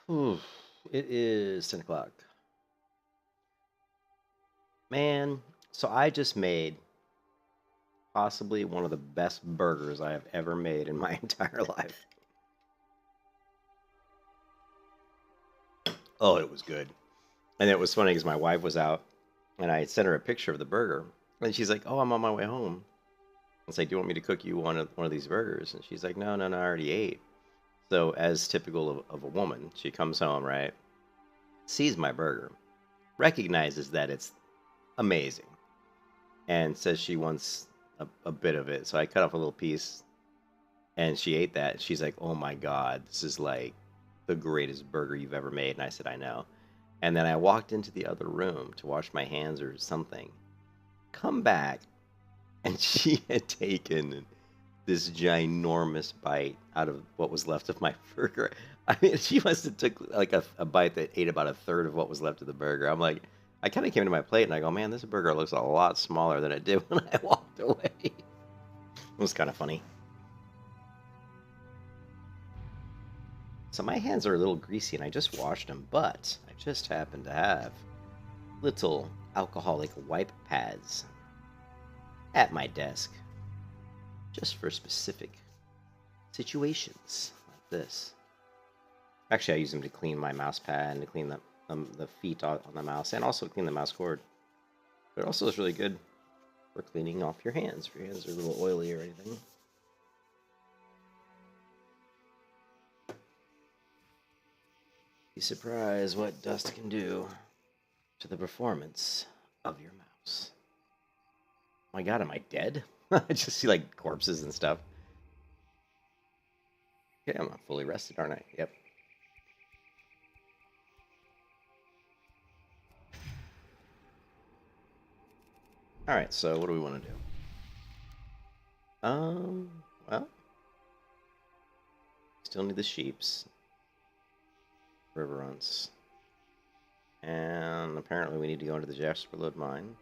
Whew, it is 10 o'clock. Man, so I just made possibly one of the best burgers I have ever made in my entire life. Oh, it was good. And it was funny because my wife was out and I sent her a picture of the burger. And she's like, "Oh, I'm on my way home." I was like, "Do you want me to cook you one of these burgers?" And she's like, "No, no, no, I already ate." So, as typical of a woman, she comes home, right? Sees my burger, recognizes that it's amazing, and says she wants a bit of it. So I cut off a little piece and she ate that. She's like, "Oh my God, this is like the greatest burger you've ever made." And I said, "I know." And then I walked into the other room to wash my hands or something. Come back, and she had taken this ginormous bite out of what was left of my burger. I mean, she must have took like a bite that ate about a third of what was left of the burger. I'm like, I kind of came to my plate and I go, "Man, this burger looks a lot smaller than it did when I walked away." It was kind of funny. So my hands are a little greasy and I just washed them, but I just happen to have little alcoholic wipe pads at my desk just for specific situations like this. Actually, I use them to clean my mouse pad and to clean the feet on the mouse and also clean the mouse cord. But it also is really good for cleaning off your hands if your hands are a little oily or anything. Be surprised what dust can do to the performance of your mouse. Oh my God, am I dead? I just see like corpses and stuff. Okay, I'm fully rested, aren't I? Yep. All right, so what do we want to do? Well, still need the sheeps, river runs, and apparently we need to go into the Jasperload mine.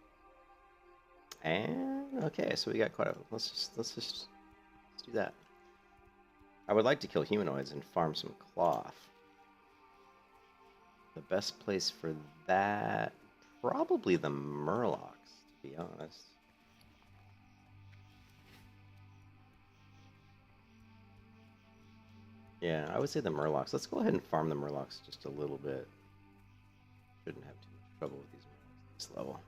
And okay, so we got quite a. Let's do that. I would like to kill humanoids and farm some cloth. The best place for that, probably the Murlocs, to be honest. Yeah, I would say the Murlocs. Let's go ahead and farm the Murlocs just a little bit. Shouldn't have too much trouble with these Murlocs at this level.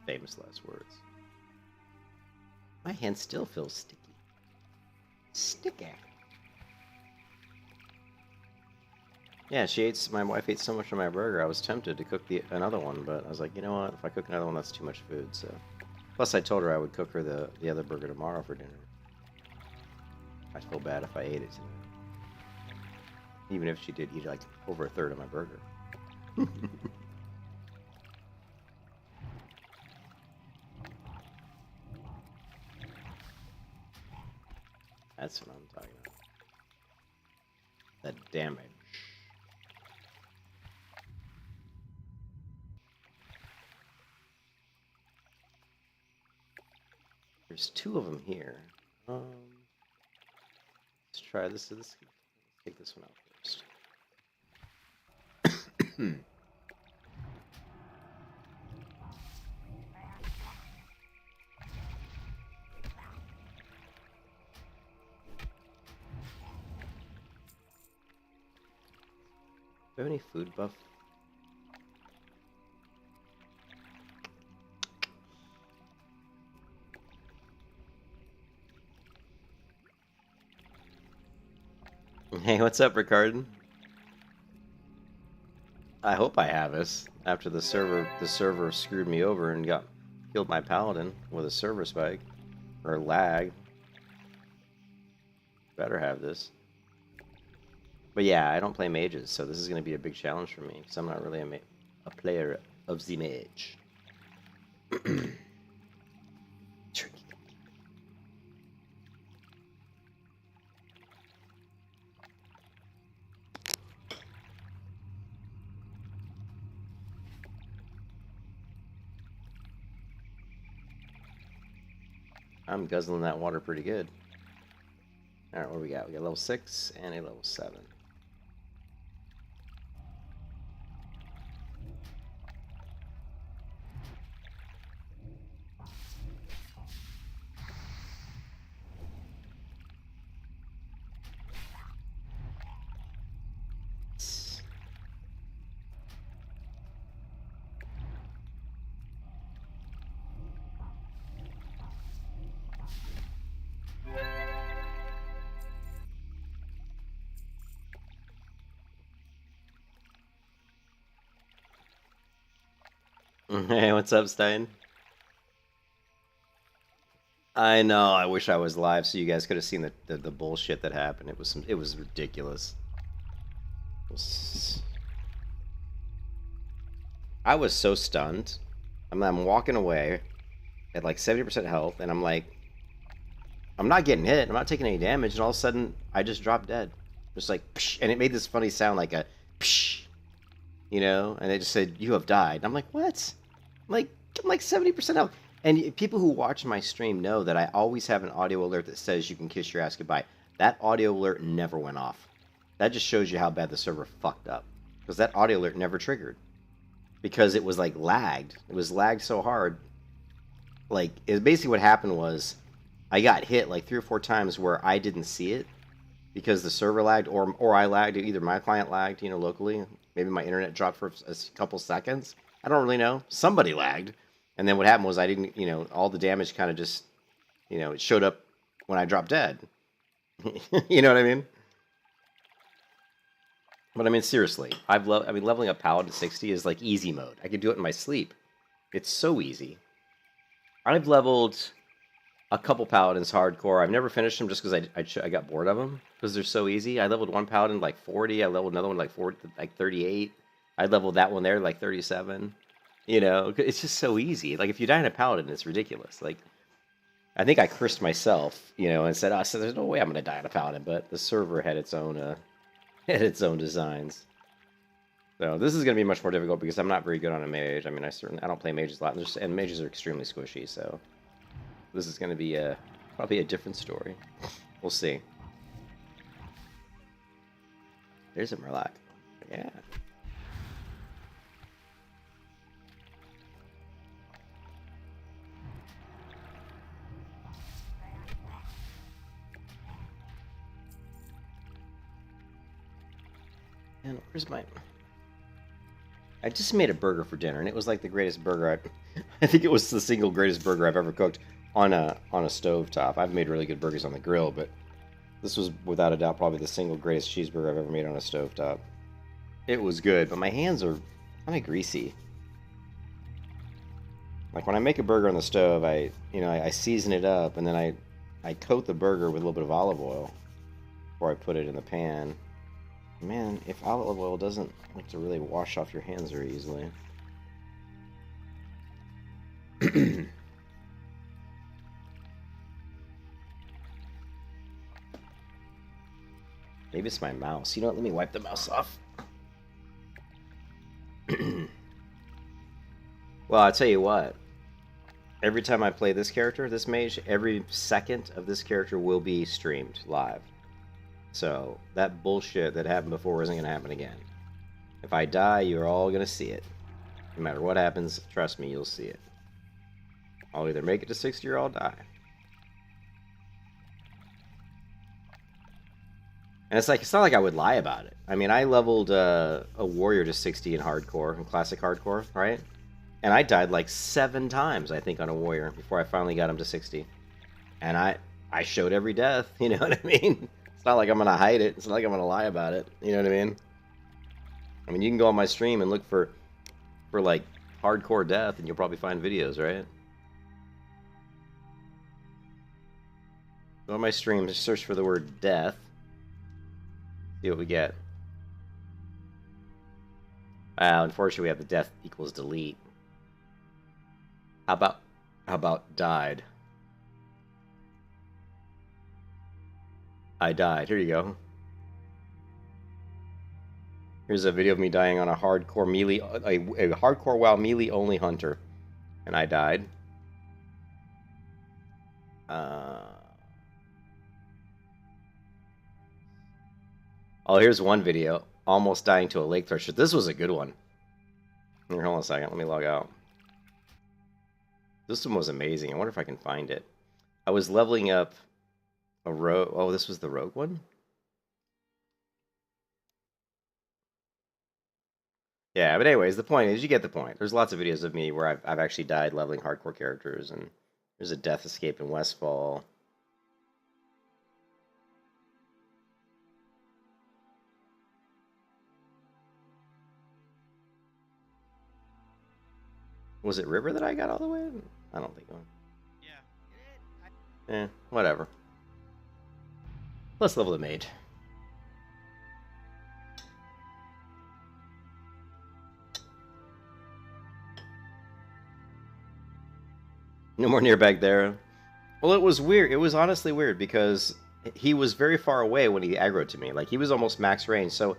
Famous last words. My hand still feels sticky. Sticky. Yeah, my wife ate so much of my burger, I was tempted to cook another one, but I was like, you know what? If I cook another one, that's too much food, so. Plus, I told her I would cook her the other burger tomorrow for dinner. I'd feel bad if I ate it tonight. Even if she did eat like over a third of my burger. That's what I'm talking about. That damage. There's two of them here. Let's try this. Let's take this one out first. Do I have any food buff? Hey, what's up, Ricard? I hope I have this. After the server screwed me over and killed my paladin with a server spike or lag. Better have this. But yeah, I don't play mages, so this is going to be a big challenge for me because I'm not really a player of the mage. Tricky. I'm guzzling that water pretty good. Alright, what do we got? We got level 6 and a level 7. Hey, what's up, Stein? I know. I wish I was live so you guys could have seen the bullshit that happened. It was ridiculous. I was so stunned. I'm walking away at like 70% health, and I'm like, I'm not getting hit. I'm not taking any damage, and all of a sudden, I just dropped dead. Just like, psh, and it made this funny sound like a psh, you know? And it just said, "You have died." And I'm like, what? I'm like 70% health. And people who watch my stream know that I always have an audio alert that says you can kiss your ass goodbye. That audio alert never went off. That just shows you how bad the server fucked up. Because that audio alert never triggered. Because it was like lagged. It was lagged so hard. Like, basically what happened was I got hit like 3 or 4 times where I didn't see it because the server lagged or I lagged. Either my client lagged, you know, locally. Maybe my internet dropped for a couple seconds. I don't really know. Somebody lagged. And then what happened was I didn't, you know, all the damage kind of just, you know, it showed up when I dropped dead. You know what I mean? But I mean, seriously, leveling up Paladin to 60 is like easy mode. I could do it in my sleep. It's so easy. I've leveled a couple Paladins hardcore. I've never finished them just because I got bored of them because they're so easy. I leveled one Paladin like 40. I leveled another one like 40, like 38. I leveled that one there like 37. You know, it's just so easy. Like if you die in a Paladin, it's ridiculous. Like I think I cursed myself, you know, and said, "Oh, so there's no way I'm gonna die in a Paladin." But the server had its own had its own designs. So this is gonna be much more difficult because I'm not very good on a mage. I mean, I don't play mages a lot, and mages are extremely squishy. So this is gonna be probably a different story. We'll see. There's a Murloc. Yeah. And where's my... I just made a burger for dinner, and it was like the greatest burger I think it was the single greatest burger I've ever cooked on a stovetop. I've made really good burgers on the grill, but this was without a doubt probably the single greatest cheeseburger I've ever made on a stovetop. It was good, but my hands are kind of greasy. Like when I make a burger on the stove, I season it up, and then I coat the burger with a little bit of olive oil before I put it in the pan. Man, if olive oil doesn't like to really wash off your hands very easily. Maybe it's my mouse. You know what? Let me wipe the mouse off. Well, I'll tell you what. Every time I play this character, this mage, every second of this character will be streamed live. So that bullshit that happened before isn't going to happen again. If I die, you're all going to see it. No matter what happens, trust me, you'll see it. I'll either make it to 60 or I'll die. And it's not like I would lie about it. I mean, I leveled a warrior to 60 in hardcore, in classic hardcore, right? And I died like 7 times, I think, on a warrior before I finally got him to 60. And I showed every death, you know what I mean? It's not like I'm going to hide it. It's not like I'm going to lie about it, you know what I mean? I mean, you can go on my stream and look for like, hardcore death, and you'll probably find videos, right? Go on my stream, just search for the word death. See what we get. Unfortunately, we have the death equals delete. How about died? I died. Here you go. Here's a video of me dying on a hardcore melee, a hardcore WoW melee only hunter, and I died. Oh, here's one video. Almost dying to a lake thresher. This was a good one. Here, hold on a second. Let me log out. This one was amazing. I wonder if I can find it. I was leveling up a rogue. Oh, this was the rogue one? Yeah, but anyways, the point is, you get the point. There's lots of videos of me where I've actually died leveling hardcore characters, and there's a death escape in Westfall. Was it River that I got all the way in? I don't think so. Yeah, whatever. Let's level the Mage. No more near back there. Well, it was weird. It was honestly weird because he was very far away when he aggroed to me. Like, he was almost max range. So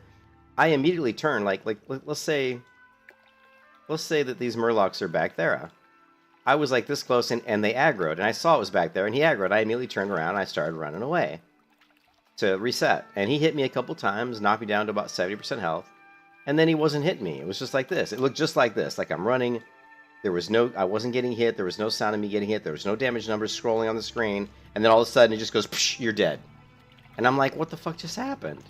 I immediately turned. Like let's say that these Murlocs are back there. I was like this close, and they aggroed, and I saw it was back there, and he aggroed. I immediately turned around, and I started running away to reset. And he hit me a couple times, knocked me down to about 70% health, and then he wasn't hitting me. It was just like this. It looked just like this. Like I'm running. I wasn't getting hit. There was no sound of me getting hit. There was no damage numbers scrolling on the screen. And then all of a sudden, it just goes, psh, you're dead. And I'm like, what the fuck just happened?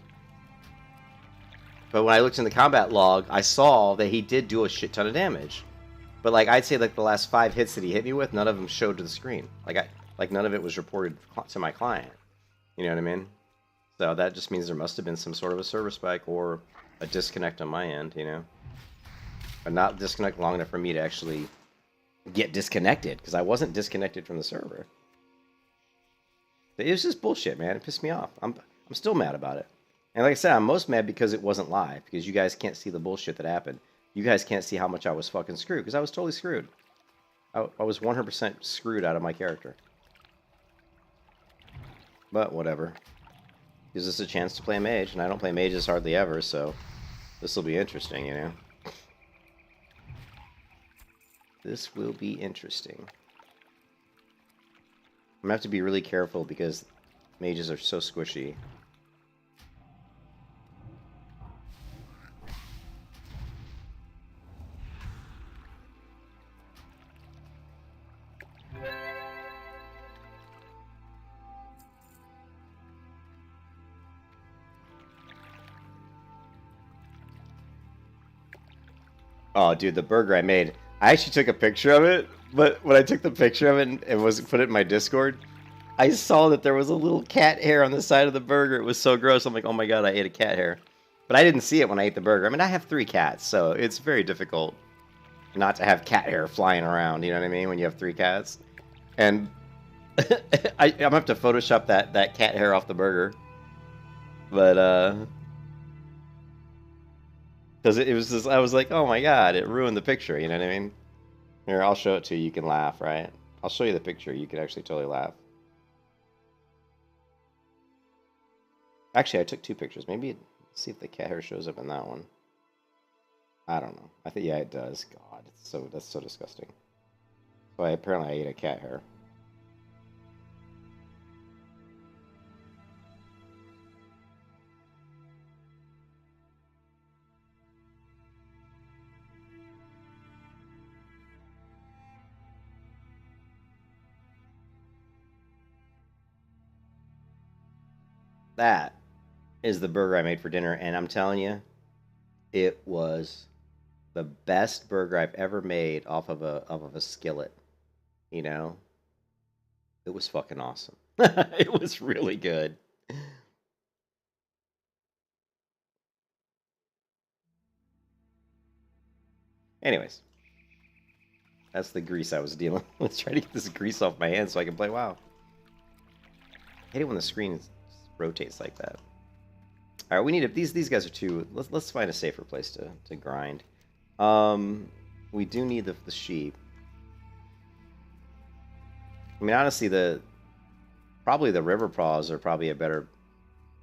But when I looked in the combat log, I saw that he did do a shit ton of damage. But like I'd say, like the last 5 hits that he hit me with, none of them showed to the screen. Like none of it was reported to my client. You know what I mean? So that just means there must have been some sort of a server spike or a disconnect on my end, you know? But not disconnect long enough for me to actually get disconnected, because I wasn't disconnected from the server. It was just bullshit, man. It pissed me off. I'm still mad about it. And like I said, I'm most mad because it wasn't live, because you guys can't see the bullshit that happened. You guys can't see how much I was fucking screwed, because I was totally screwed. I was 100% screwed out of my character. But whatever. Gives us a chance to play a mage, and I don't play mages hardly ever, so this will be interesting, you know? This will be interesting. I'm gonna have to be really careful because mages are so squishy. Oh, dude, the burger I made. I actually took a picture of it, but when I took the picture of it and put it in my Discord, I saw that there was a little cat hair on the side of the burger. It was so gross. I'm like, oh my god, I ate a cat hair. But I didn't see it when I ate the burger. I mean, I have 3 cats, so it's very difficult not to have cat hair flying around, you know what I mean, when you have 3 cats. And I'm gonna have to Photoshop that cat hair off the burger. But, because it was just, I was like, oh my god, it ruined the picture, you know what I mean? Here, I'll show it to you, you can laugh, right? I'll show you the picture, you can actually totally laugh. Actually, I took 2 pictures. Maybe, let's see if the cat hair shows up in that one. I don't know. I think, yeah, it does. God, that's so disgusting. So apparently I ate a cat hair. That is the burger I made for dinner, and I'm telling you, it was the best burger I've ever made off of a skillet. You know, it was fucking awesome. It was really good. Anyways, that's the grease I was dealing with. Let's try to get this grease off my hands so I can play WoW. I hate it when the screen rotates like that. All right, we need these guys are too. Let's find a safer place to grind. We do need the sheep. I mean, honestly, probably the river paws are probably a better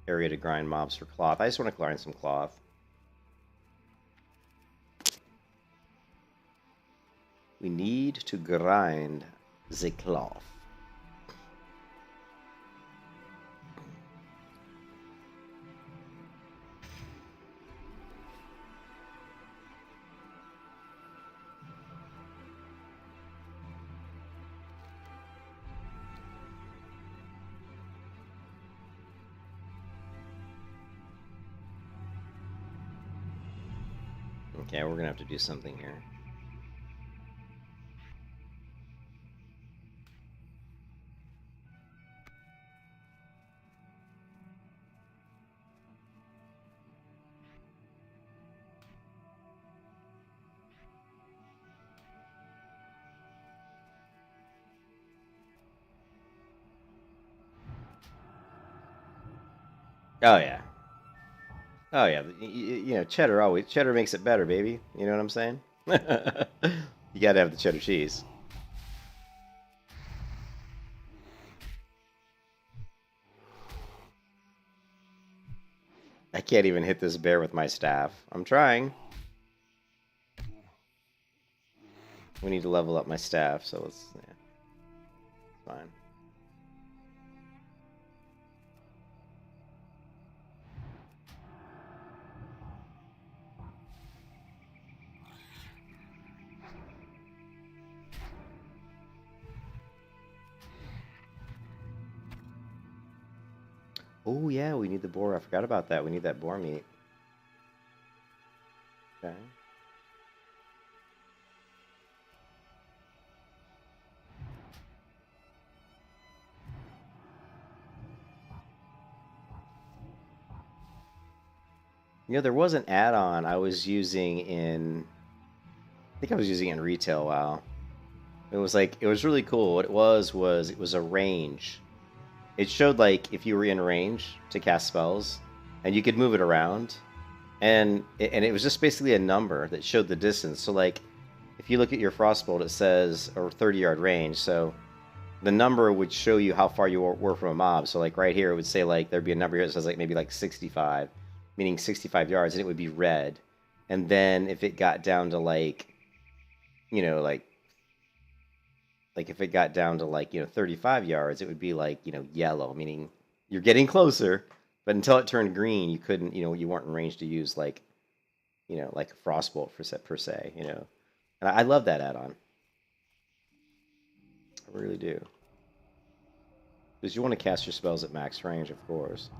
area to grind mobs for cloth. I just want to grind some cloth. We need to grind the cloth. Okay, we're gonna have to do something here. Oh yeah. Oh yeah. You know, cheddar makes it better, baby. You know what I'm saying? You gotta have the cheddar cheese. I can't even hit this bear with my staff. I'm trying. We need to level up my staff, so let's, yeah, it's fine. Oh yeah, we need the boar. I forgot about that. We need that boar meat. Okay. You know, there was an add-on I was using in, I think I was using it in retail WoW. It was like, it was really cool. What it was a range. It showed like if you were in range to cast spells, and you could move it around, and it was just basically a number that showed the distance. So like, if you look at your Frostbolt, it says a 30-yard range. So the number would show you how far you were from a mob. So like right here, it would say like there'd be a number here that says like maybe like 65, meaning 65 yards, and it would be red. And then if it got down to like, you know, like if it got down to like, you know, 35 yards, it would be like, you know, yellow, meaning you're getting closer. But until it turned green, you couldn't, you know, you weren't in range to use like, you know, like a Frostbolt per se, you know. And I love that add-on. I really do. Because you want to cast your spells at max range, of course.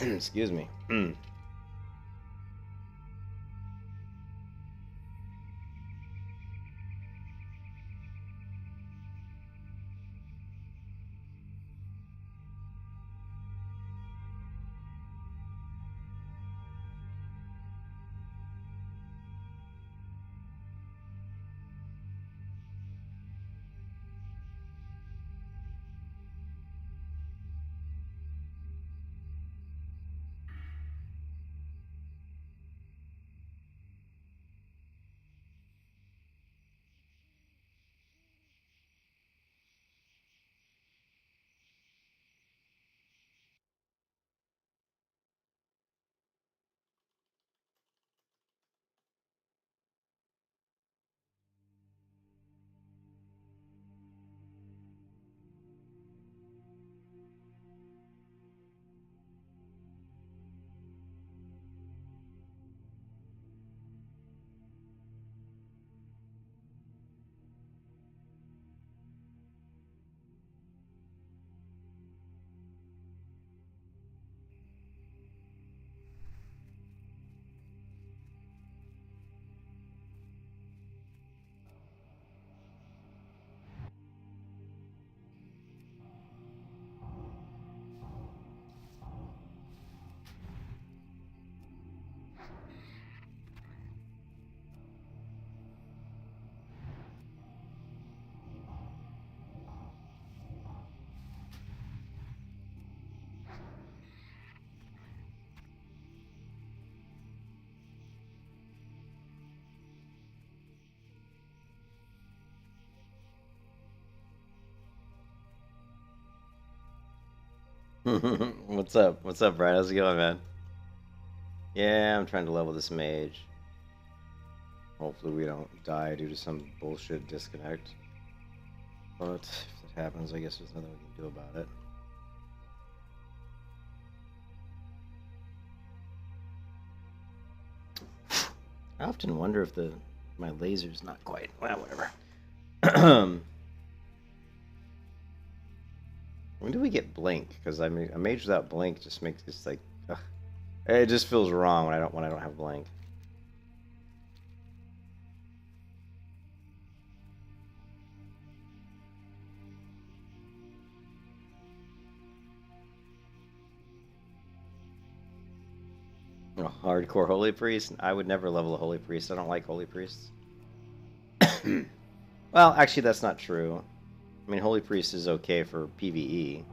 Excuse me. What's up? What's up, Brad? How's it going, man? Yeah, I'm trying to level this mage. Hopefully we don't die due to some bullshit disconnect. But if it happens, I guess there's nothing we can do about it. I often wonder if my laser's not quite... Well, whatever. When do we get blink? Because I mean, a mage without blink just makes this like... Ugh. It just feels wrong when I don't have blink. A hardcore holy priest? I would never level a holy priest. I don't like holy priests. Well, actually, that's not true. I mean, holy priest is okay for PvE.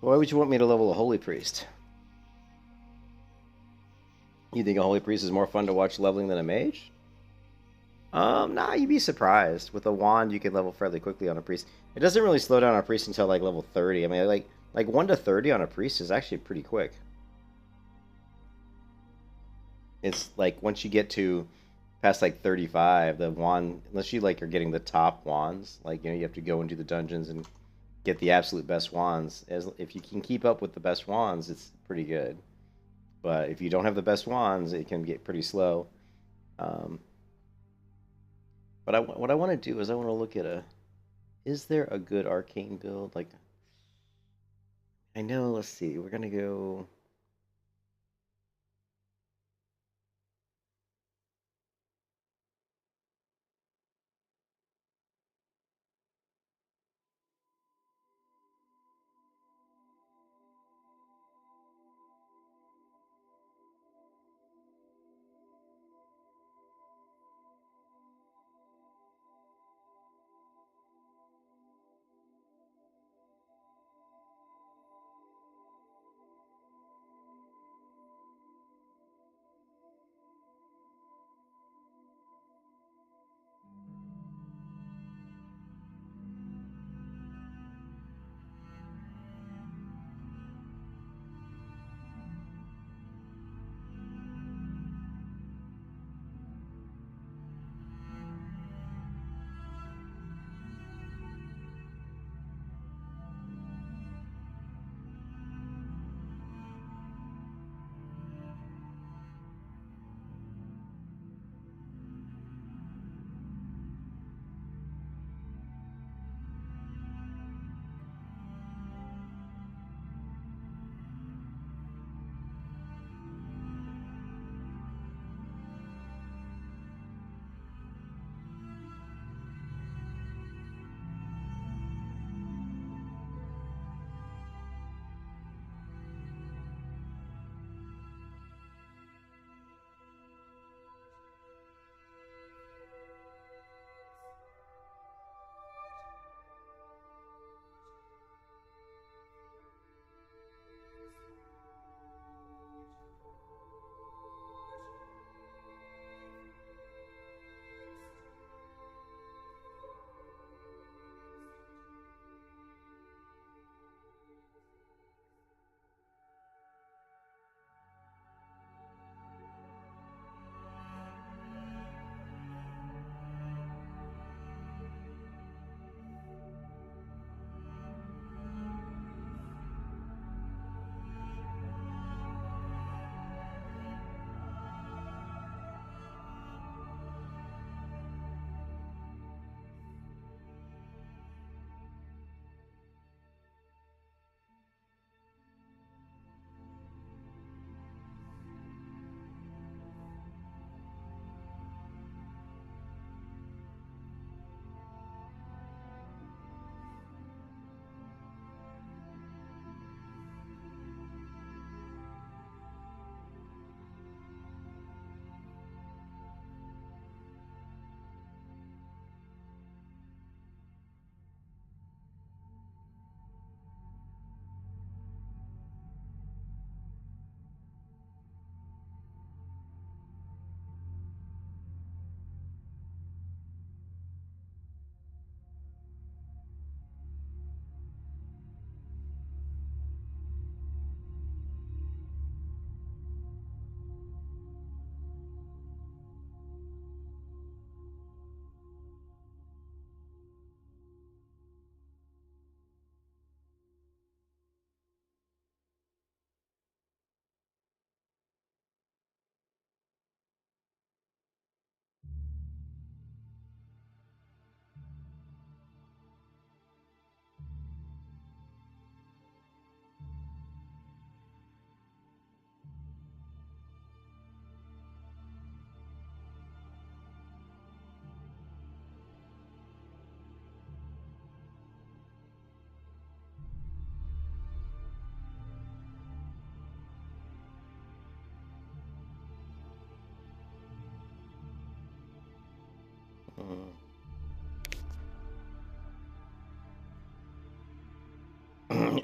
Why would you want me to level a holy priest? You think a holy priest is more fun to watch leveling than a mage? Nah, you'd be surprised. With a wand, you can level fairly quickly on a priest. It doesn't really slow down on a priest until like level 30. I mean, like 1 to 30 on a priest is actually pretty quick. It's like once you get to past like 35, the wand, unless you like are getting the top wands, like you have to go into the dungeons and get the absolute best wands. If you can keep up with the best wands, it's pretty good. But if you don't have the best wands, it can get pretty slow. But what I want to do is I want to look at is there a good arcane build? Like, I know, let's see, we're going to go...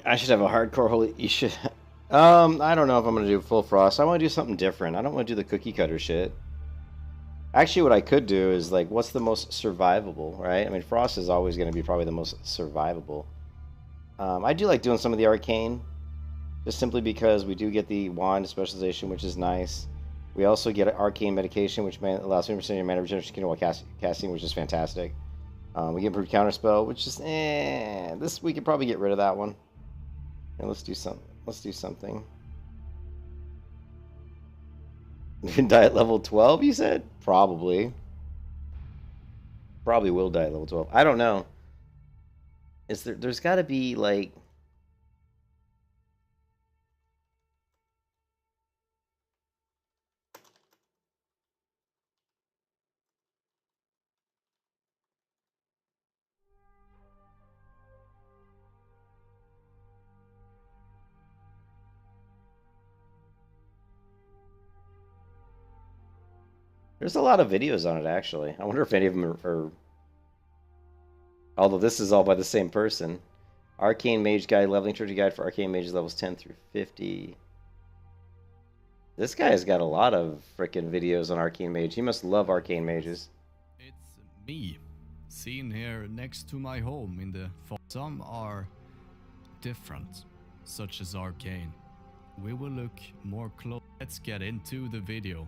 I should have a hardcore holy. You should. I don't know if I'm gonna do full frost. I want to do something different. I don't want to do the cookie cutter shit. Actually, what I could do is like, what's the most survivable, right? I mean, frost is always going to be probably the most survivable. I do like doing some of the arcane, just simply because we do get the wand specialization, which is nice. We also get arcane medication, which allows 50% of mana regeneration while casting, which is fantastic. We get improved counterspell, which is this we could probably get rid of that one. And let's do something. Let's do something. You can die at level 12, you said? Probably. Probably will die at level 12. I don't know. There's got to be like there's a lot of videos on it actually. I wonder if any of them are although this is all by the same person. Arcane Mage Guide, Leveling Trilogy Guide for Arcane Mages levels 10 through 50. This guy's got a lot of freaking videos on Arcane Mage. He must love Arcane Mages. It's me, seen here next to my home in the fall. Some are different, such as Arcane. We will look more close. Let's get into the video.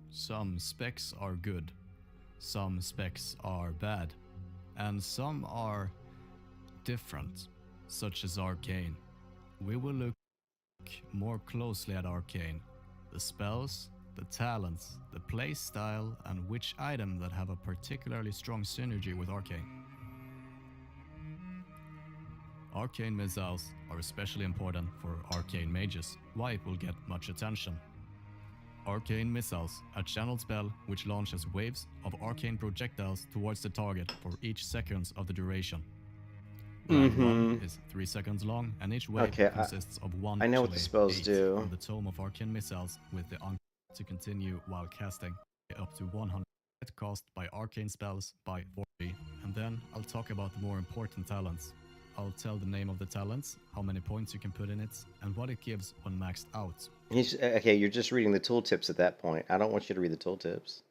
Some specs are good, some specs are bad, and some are different, such as Arcane. We will look more closely at Arcane, the spells, the talents, the playstyle, and which item that have a particularly strong synergy with Arcane. Arcane missiles are especially important for Arcane mages, why it will get much attention. Arcane missiles, a channeled spell which launches waves of arcane projectiles towards the target for each seconds of the duration. Round 1 is 3 seconds long, and each wave consists of one. I know what the spells do. From the Tome of Arcane Missiles, with the to continue while casting up to 100 cast by arcane spells by 40, and then I'll talk about the more important talents. I'll tell the name of the talents, how many points you can put in it, and what it gives when maxed out. Okay, you're just reading the tooltips at that point. I don't want you to read the tooltips.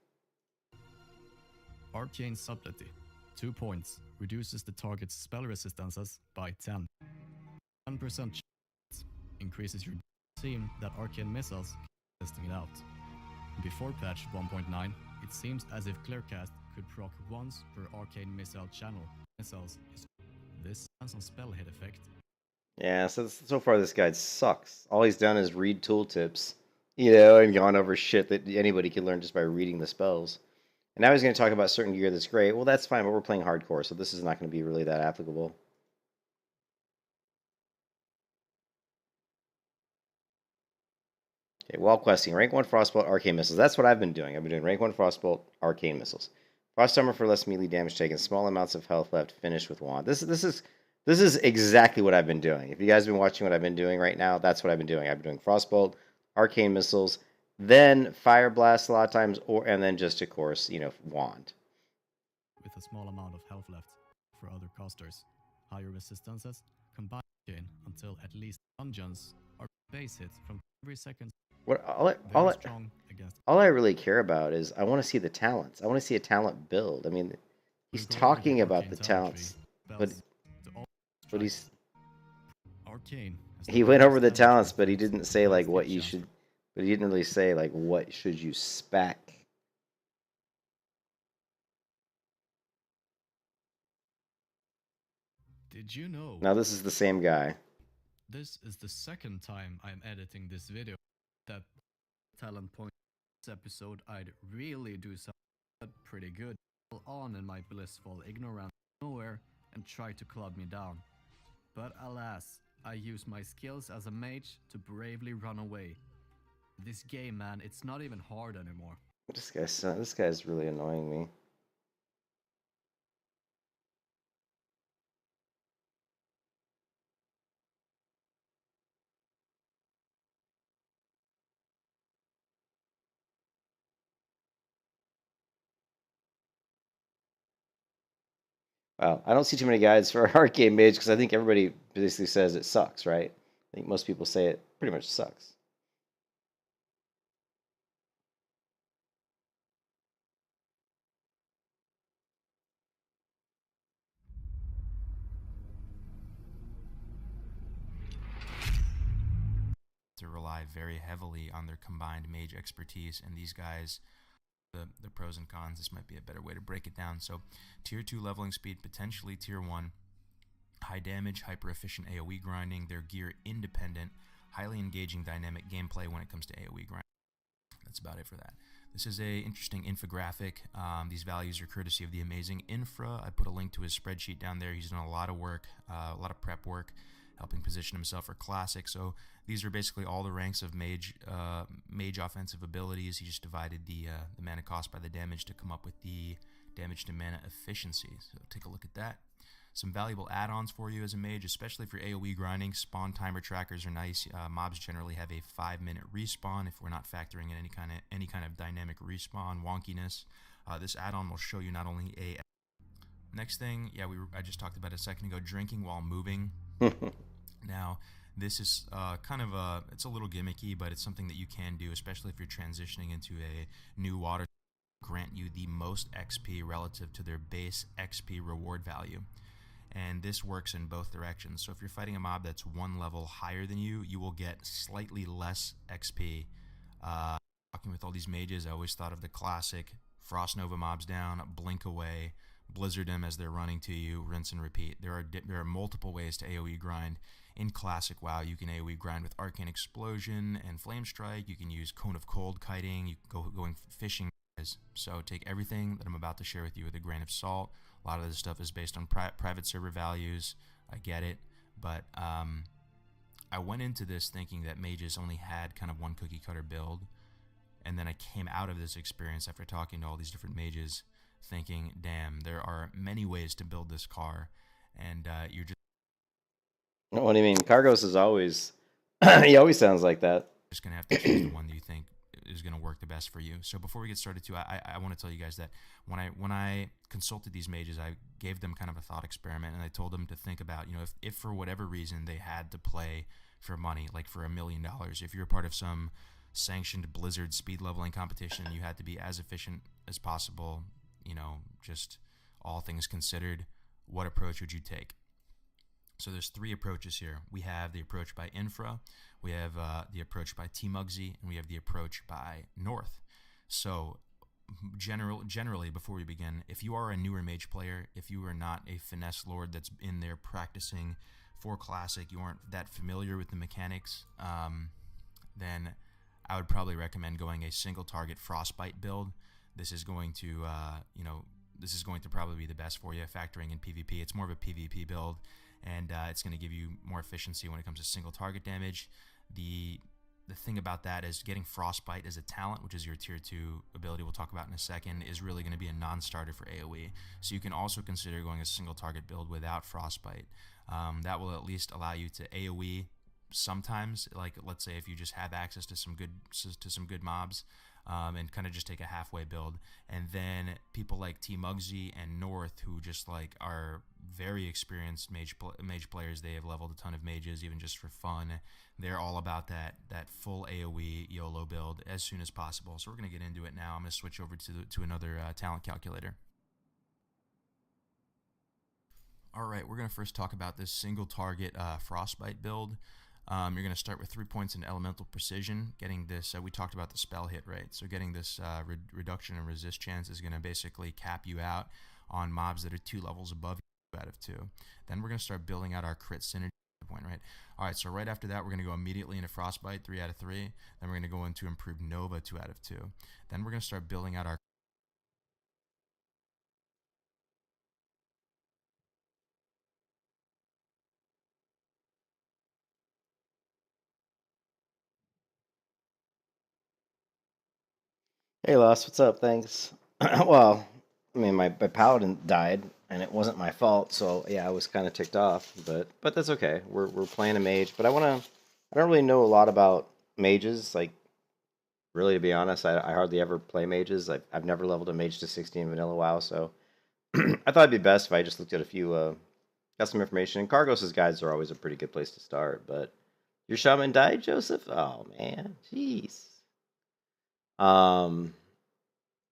Arcane Subtlety, 2 points, reduces the target's spell resistances by 10. 10% chance increases your team that Arcane Missiles testing it out. Before patch 1.9, it seems as if Clearcast could proc once per Arcane Missile channel. Missiles is this has on spell hit effect. Yeah, so far this guide sucks. All he's done is read tooltips, and gone over shit that anybody can learn just by reading the spells. And now he's going to talk about certain gear that's great. Well, that's fine, but we're playing hardcore, so this is not going to be really that applicable. Okay, wall questing. Rank 1 Frostbolt, Arcane Missiles. That's what I've been doing. I've been doing rank 1 Frostbolt, Arcane Missiles. Frost Armor for less melee damage taken, small amounts of health left, finish with wand. This is exactly what I've been doing. If you guys have been watching what I've been doing right now, that's what I've been doing. I've been doing Frostbolt, Arcane Missiles, then Fire Blast a lot of times, and then just, of course, wand. With a small amount of health left for other casters. Higher resistances, combine Arcane until at least dungeons are base hits from every second. All I really care about is I want to see the talents. I want to see a talent build. I mean, he's talking about the talents, but he's Arcane. He went over the talents, but he didn't say like what you should. But he didn't really say like what should you spec. Did you know? Now this is the same guy. This is the second time I'm editing this video. That talent point episode, I'd really do something pretty good. On in my blissful ignorance nowhere and try to club me down. But alas, I use my skills as a mage to bravely run away. This game, man, it's not even hard anymore. This guy's really annoying me. Well, I don't see too many guides for Arcane Mage because I think everybody basically says it sucks, right? I think most people say it pretty much sucks. To rely very heavily on their combined mage expertise, and these guys, the pros and cons, this might be a better way to break it down. So tier 2 leveling speed, potentially tier 1, high damage, hyper efficient AoE grinding, they're gear independent, highly engaging dynamic gameplay when it comes to AoE grinding. That's about it for that. This is a interesting infographic. These values are courtesy of the amazing Infra. I put a link to his spreadsheet down there. He's done a lot of work, a lot of prep work, helping position himself for Classic. So these are basically all the ranks of Mage offensive abilities. He just divided the mana cost by the damage to come up with the damage to mana efficiency. So take a look at that. Some valuable add-ons for you as a mage, especially for AoE grinding. Spawn timer trackers are nice. Mobs generally have a 5-minute respawn if we're not factoring in any kind of dynamic respawn wonkiness. This add-on will show you not only a... Next thing, I just talked about a second ago, drinking while moving. Now, this is it's a little gimmicky, but it's something that you can do, especially if you're transitioning into a new water. Grant you the most XP relative to their base XP reward value. And this works in both directions. So if you're fighting a mob that's one level higher than you, you will get slightly less XP. Talking with all these mages, I always thought of the classic Frost Nova mobs down, blink away, blizzard them as they're running to you, rinse and repeat. There are multiple ways to AoE grind. In classic WoW, you can AoE grind with Arcane Explosion and Flame Strike. You can use Cone of Cold kiting. You can going fishing. So take everything that I'm about to share with you with a grain of salt. A lot of this stuff is based on private server values. I get it. But I went into this thinking that mages only had kind of one cookie cutter build. And then I came out of this experience after talking to all these different mages thinking, damn, there are many ways to build this car. And you're just... What do you mean? Cargos is always... he always sounds like that. Just going to have to choose the one that you think is going to work the best for you. So before we get started too, I want to tell you guys that when I consulted these mages, I gave them kind of a thought experiment, and I told them to think about, if for whatever reason they had to play for money, like for $1 million, if you're part of some sanctioned Blizzard speed leveling competition, you had to be as efficient as possible, just all things considered, what approach would you take? So there's 3 approaches here. We have the approach by Infra, we have the approach by T-Mugsy, and we have the approach by North. So generally, before we begin, if you are a newer mage player, if you are not a finesse lord that's in there practicing for Classic, you aren't that familiar with the mechanics, then I would probably recommend going a single target Frostbite build. This is going to, this is going to probably be the best for you, factoring in PvP. It's more of a PvP build, and it's going to give you more efficiency when it comes to single target damage. The thing about that is getting Frostbite as a talent, which is your tier 2 ability we'll talk about in a second, is really going to be a non-starter for AoE. So you can also consider going a single target build without Frostbite. That will at least allow you to AoE sometimes, like let's say if you just have access to some good mobs, and kind of just take a halfway build. And then people like T-Mugsy and North, who just like are very experienced mage players. They have leveled a ton of mages even just for fun. They're all about that full AoE YOLO build as soon as possible. So we're going to get into it now. I'm going to switch over to another talent calculator. All right, we're going to first talk about this single target Frostbite build. You're going to start with 3 points in elemental precision. Getting this, we talked about the spell hit rate. So getting this reduction in resist chance is going to basically cap you out on mobs that are 2 levels above you out of 2. Then we're going to start building out our crit synergy point, right? All right, so right after that, we're going to go immediately into Frostbite, 3 out of 3. Then we're going to go into Improved Nova, 2 out of 2. Then we're going to start building out our... Hey, Lost, what's up? Thanks. Well, I mean, my paladin died, and it wasn't my fault, so yeah, I was kind of ticked off, but that's okay. We're playing a mage, but I don't really know a lot about mages. Like, really, to be honest, I hardly ever play mages. I've never leveled a mage to 16 vanilla WoW, so I thought it'd be best if I just looked at a few, got some information. And Cargos's guides are always a pretty good place to start. But your shaman died, Joseph? Oh man, jeez. Um,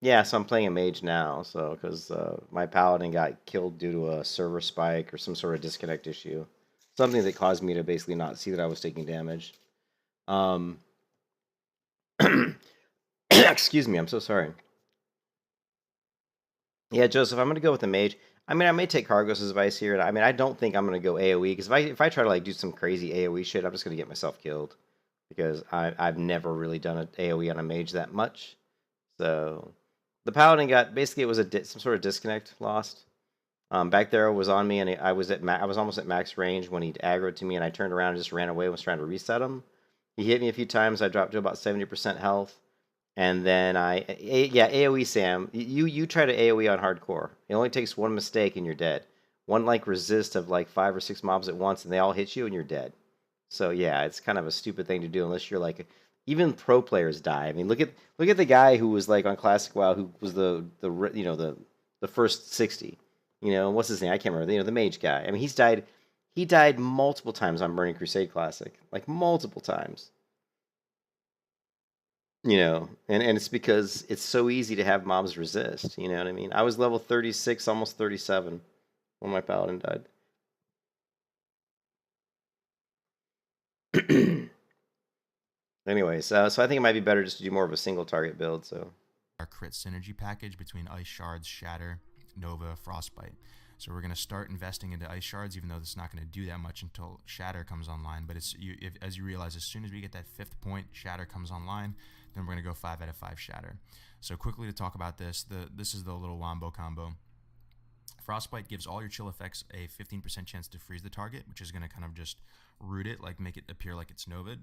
yeah, so I'm playing a mage now. So because my paladin got killed due to a server spike or some sort of disconnect issue, something that caused me to basically not see that I was taking damage. Um, excuse me, I'm so sorry. Yeah, Joseph, I'm gonna go with the mage. I mean, I may take Cargos' advice here, and I mean, I don't think I'm gonna go AOE because if I try to like do some crazy AOE shit, I'm just gonna get myself killed because I've never really done an AOE on a mage that much. So the paladin got basically it was some sort of disconnect lost. Back there was on me, and I was I was almost at max range when he aggroed to me, and I turned around and just ran away. Was trying to reset him. He hit me a few times. I dropped to about 70% health. And then yeah, AoE Sam, you try to AoE on hardcore. It only takes one mistake and you're dead. One like resist of like 5 or 6 mobs at once, and they all hit you and you're dead. So yeah, it's kind of a stupid thing to do unless you're like, even pro players die. I mean, look at the guy who was like on Classic WoW, who was the first 60. You know, what's his name? I can't remember. You know, the mage guy. I mean, he died multiple times on Burning Crusade Classic, like multiple times. You know, and it's because it's so easy to have mobs resist. You know what I mean? I was level 36, almost 37 when my paladin died. Anyways, so I think it might be better just to do more of a single target build. So Our crit synergy package between Ice Shards, Shatter, Nova, Frostbite. So we're going to start investing into Ice Shards, even though it's not going to do that much until Shatter comes online. But as you realize, as soon as we get that 5th point, Shatter comes online, then we're going to go 5 out of 5 Shatter. So quickly to talk about this, this is the little wombo combo. Frostbite gives all your chill effects a 15% chance to freeze the target, which is going to kind of just root it, like make it appear like it's Novad.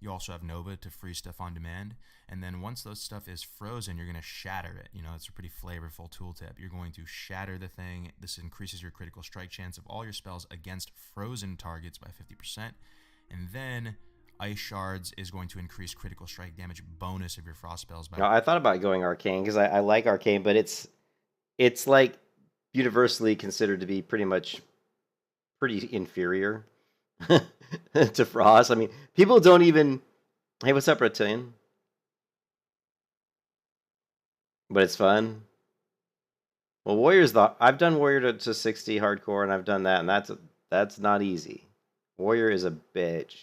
You also have Nova to freeze stuff on demand. And then once those stuff is frozen, you're going to shatter it. You know, it's a pretty flavorful tooltip. You're going to shatter the thing. This increases your critical strike chance of all your spells against frozen targets by 50%. And then Ice Shards is going to increase critical strike damage bonus of your frost spells by... I thought about going Arcane because I like Arcane, but it's like universally considered to be pretty inferior to Frost. I mean, people don't even. Hey, what's up, Reptilian? But it's fun. Well, I've done Warrior to 60 hardcore, and I've done that, and that's not easy. Warrior is a bitch.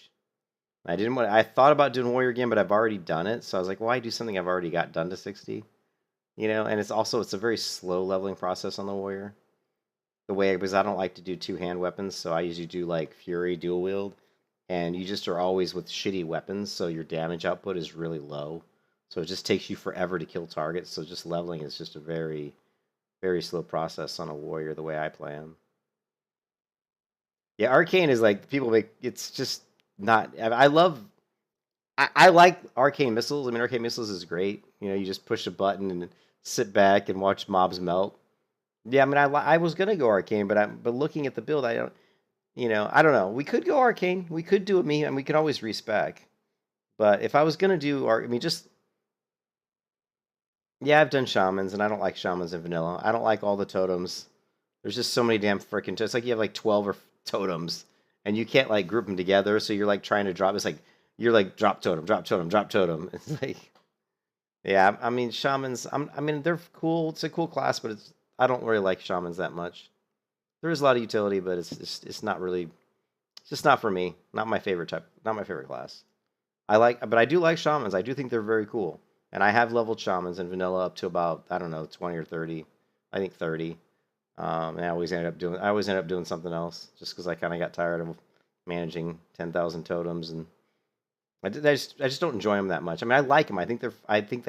I thought about doing Warrior again, but I've already done it, so I was like, why do something I've already got done to 60? You know, and it's a very slow leveling process on the Warrior. Because I don't like to do 2-hand weapons, so I usually do like Fury dual wield, and you just are always with shitty weapons, so your damage output is really low. So it just takes you forever to kill targets. So just leveling is just a very, very slow process on a warrior the way I play him. Yeah, Arcane is like it's just not. I like Arcane Missiles. I mean, Arcane Missiles is great. You know, you just push a button and sit back and watch mobs melt. Yeah, I mean, I was gonna go Arcane, but looking at the build, I don't. You know, I don't know. We could go Arcane. We could do it me, and we could always respec. But if I was gonna do, I mean, just yeah, I've done shamans, and I don't like shamans in vanilla. I don't like all the totems. There's just so many damn freaking. It's like you have like 12 or totems, and you can't like group them together. So you're like trying to drop. It's like you're like drop totem, drop totem, drop totem. It's like, yeah. I mean, shamans. I mean, they're cool. It's a cool class, but I don't really like shamans that much. There is a lot of utility, but it's not really. It's just not for me. Not my favorite type. Not my favorite class. But I do like shamans. I do think they're very cool. And I have leveled shamans in vanilla up to about, I don't know, 20 or 30. I think 30. And I always end up doing something else just because I kind of got tired of managing 10,000 totems, and I just don't enjoy them that much. I mean, I like them. I think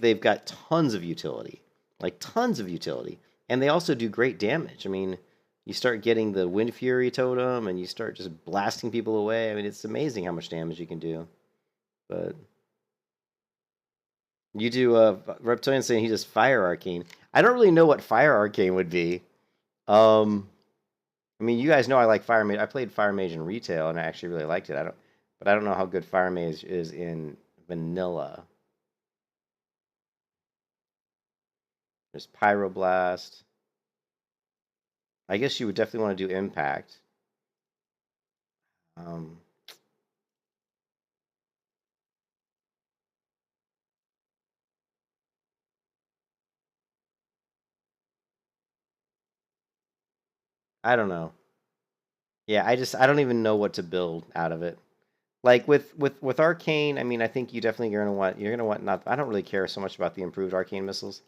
they've got tons of utility, like tons of utility, and they also do great damage. I mean, you start getting the Wind Fury totem, and you start just blasting people away. I mean, it's amazing how much damage you can do. But you do Reptilian saying he does Fire Arcane. I don't really know what Fire Arcane would be. I mean, you guys know I like Fire Mage. I played Fire Mage in retail, and I actually really liked it. But I don't know how good Fire Mage is in vanilla. There's Pyroblast. I guess you would definitely want to do Impact. I don't know. Yeah, I don't even know what to build out of it. Like with Arcane, I mean, I think you definitely you're gonna want not. I don't really care so much about the improved Arcane missiles,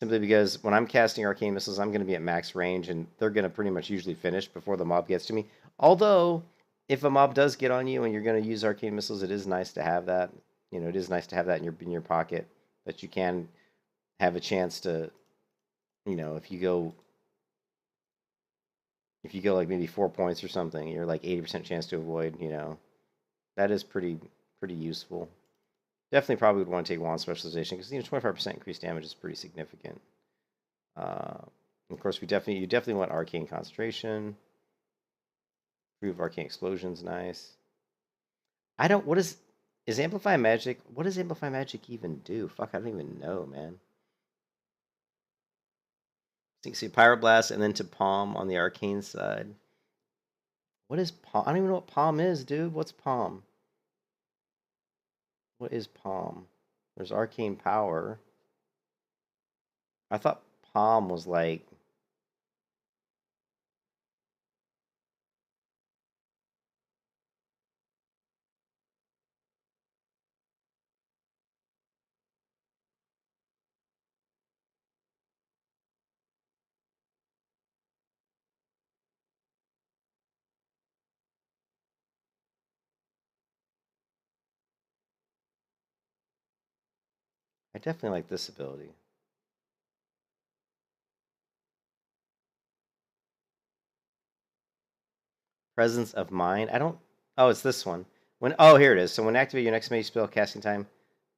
simply because when I'm casting Arcane missiles, I'm gonna be at max range, and they're gonna pretty much usually finish before the mob gets to me. Although, if a mob does get on you and you're gonna use Arcane missiles, it is nice to have that. You know, it is nice to have that in your pocket, that you can have a chance to, you know, if you go like maybe 4 points or something, you're like 80% chance to avoid. You know, that is pretty useful. Definitely probably would want to take wand specialization because 25% increased damage is pretty significant. Of course, you definitely want arcane concentration. Improve arcane explosions, nice. I don't. What is amplify magic? What does amplify magic even do? Fuck, I don't even know, man. So you can see pyroblast and then to palm on the arcane side. What is palm? I don't even know what palm is, dude. What's palm? What is palm? There's arcane power. I thought palm was like. I definitely like this ability. Presence of mind. I don't. Oh, it's this one. Here it is. So when activate your next mage spell casting time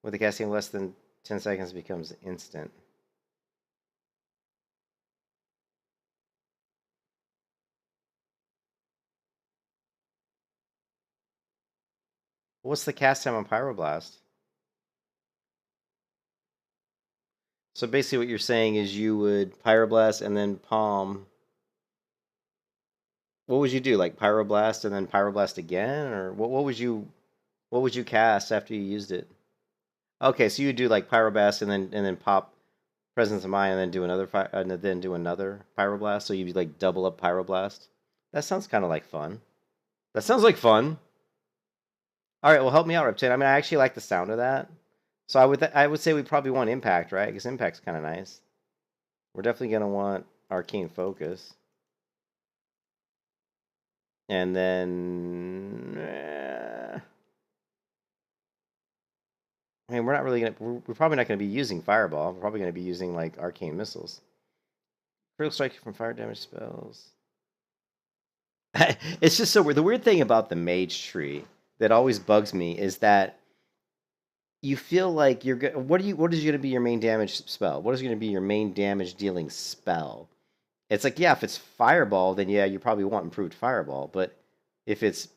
with the casting less than 10 seconds becomes instant. What's the cast time on Pyroblast? So basically, what you're saying is you would Pyroblast and then Palm. What would you do? Like Pyroblast and then Pyroblast again, or what would you cast after you used it? Okay, so you would do like Pyroblast and then pop Presence of Mind and then do another and then do another Pyroblast. So you'd like double up Pyroblast. That sounds kind of like fun. That sounds like fun. All right, well, help me out, Reptane. I mean, I actually like the sound of that. So I would say we probably want Impact, right? Because Impact's kind of nice. We're definitely gonna want Arcane Focus, and then I mean, we're probably not gonna be using Fireball. We're probably gonna be using like Arcane Missiles. Critical strike from fire damage spells. It's just so weird. The weird thing about the Mage tree that always bugs me is that you feel like you're good. What is going to be your main damage spell? What is going to be your main damage dealing spell? It's like, yeah, if it's Fireball, then yeah, you probably want improved Fireball. But if it's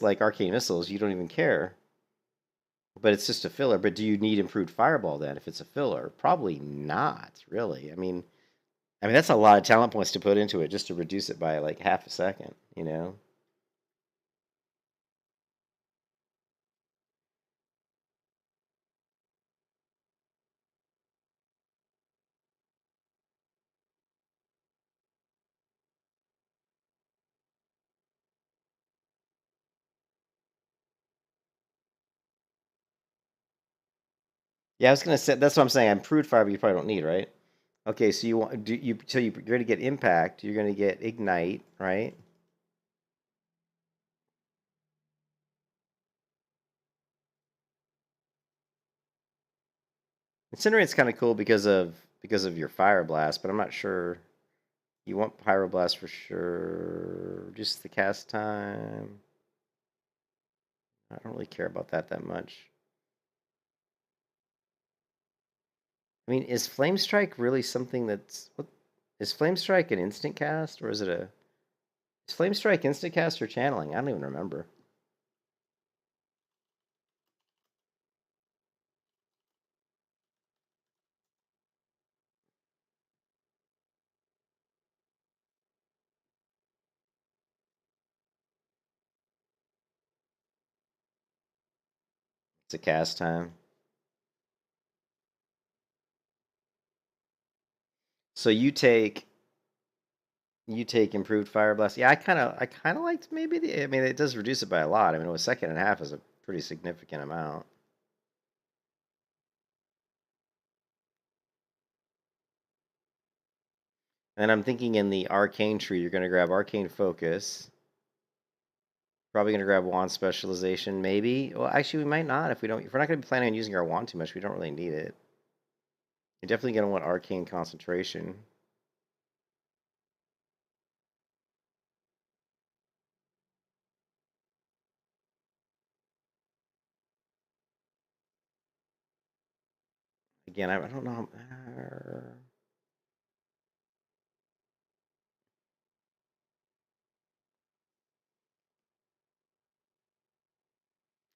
like Arcane Missiles, you don't even care. But it's just a filler. But do you need improved Fireball then if it's a filler? Probably not, really. I mean that's a lot of talent points to put into it just to reduce it by like half a second, you know? Yeah, I was gonna say that's what I'm saying. Improved Fireball you probably don't need, right? Okay, so you're going to get Impact, you're going to get Ignite, right? Incinerate's kind of cool because of your Fire Blast, but I'm not sure you want Pyroblast for sure. Just the cast time. I don't really care about that much. I mean, is Flame Strike really something that's what is Flame Strike an instant cast or is Flame Strike instant cast or channeling? I don't even remember. to cast time. So you take improved fire blast. Yeah, I kind of liked maybe I mean, it does reduce it by a lot. I mean, a second and a half is a pretty significant amount. And I'm thinking in the arcane tree, you're going to grab arcane focus. Probably going to grab wand specialization, maybe. Well, actually, we might not if we're not going to be planning on using our wand too much. We don't really need it. You're definitely going to want arcane concentration. Again, I don't know.